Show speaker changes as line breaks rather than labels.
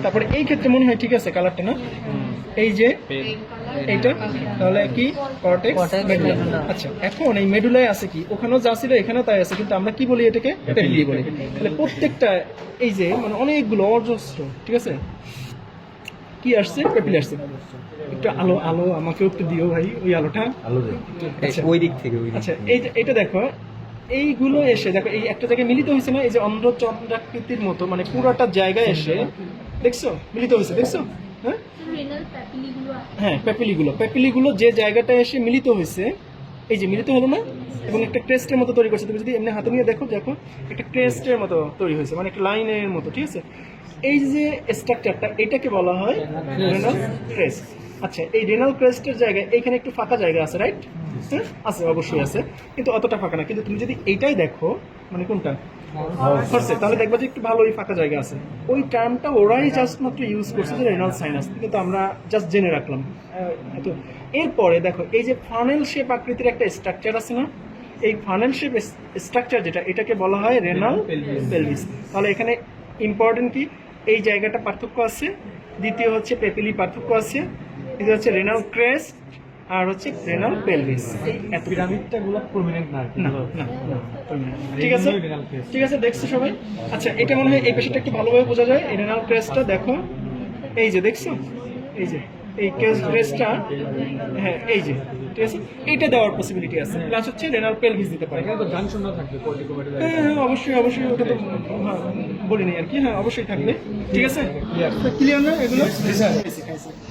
তারপরে এই ক্ষেত্রে মনে হয় ঠিক আছে কালারটা না, এই যে এইটা তাহলে কি কর্টেক্স মেডুলা। আচ্ছা এখন এই মেডুলায় আছে কি, ওখানেও যা ছিল এখানেও তাই আছে, কিন্তু আমরা কি বলি এটাকে পেপিলি বলি। তাহলে প্রত্যেকটা এই যে মানে অনেকগুলো অজস্র, ঠিক আছে, কি আসছে পেপিলি আসছে। একটু আলো আলো আমাকেও একটু দিও ভাই, ওই আলোটা আচ্ছা
ওই দিক থেকে
আচ্ছা এইটা দেখো, এইগুলো এসে দেখো এই একটা জায়গায় মিলিত হয়েছে না, এই যে অন্ধ্রচন্দ্রাকৃতির মতো মানে পুরোটা জায়গায় এসে দেখছো মিলিত হয়েছে, দেখছো? হ্যাঁ হ্যাঁ প্যাপিলিগুলো যে জায়গাটা এসে মিলিত হয়েছে, এই যে মিলিত হলো না, এবং একটা ক্রেস্টের মতো তৈরি করছে। তুমি যদি এমনি হাতে নিয়ে দেখো দেখো একটা ক্রেস্টের মতো তৈরি হয়েছে, মানে একটা লাইনের মতো, ঠিক আছে। এই যে স্ট্রাকচারটা এটাকে বলা হয় রেনাল ক্রেস্ট। আচ্ছা এই রেনাল ক্রেস্টের জায়গায় এইখানে একটু ফাঁকা জায়গা আছে, রাইট? হ্যাঁ আছে, অবশ্যই আছে, কিন্তু অতটা ফাঁকা না। কিন্তু তুমি যদি এইটাই দেখো, মানে কোনটা হচ্ছে, তাহলে দেখবা যে একটু ভালোই ফাঁকা জায়গা আছে। ওই টার্মটা ওরাই জাস্ট মাত্র ইউজ করছে যে রেনাল সাইনাস, কিন্তু আমরা জাস্ট জেনে রাখলাম। তো এরপরে দেখো এই যে ফানেল শেপ আকৃতির একটা স্ট্রাকচার আছে না, এই ফানেল শেপ স্ট্রাকচার যেটা, এটাকে বলা হয় রেনাল পেলভিস। তাহলে এখানে ইম্পর্টেন্ট কি, এই জায়গাটা পার্থক্য আছে, দ্বিতীয় হচ্ছে পেপিলি পার্থক্য আছে, এটা হচ্ছে রেনাল ক্রেস্ট আর হচ্ছে রেনাল পেলভিস। এত
পিরামিডটা গুলো প্রমিনেন্ট না
না না না, ঠিক আছে ঠিক আছে, দেখছো সবাই? আচ্ছা এটা মনে হয় এই পেশাটা একটু ভালোভাবে বোঝা যায়। এই রেনাল ক্রেস্টটা দেখো, এই যে দেখছো, এই যে এই ক্রেস্টটা, হ্যাঁ এই যে, ঠিক আছে, এইটা দেওয়ার পসিবিলিটি আছে। প্লাস হচ্ছে রেনাল পেলভিস দিতে পারে।
এখানে তো জাংশন না থাকবে কর্টিকোমেডুলার।
হ্যাঁ হ্যাঁ অবশ্যই অবশ্যই, ওটা তো বলিনি আর কি, হ্যাঁ অবশ্যই থাকবে, ঠিক আছে। ক্লিয়ার না এগুলো?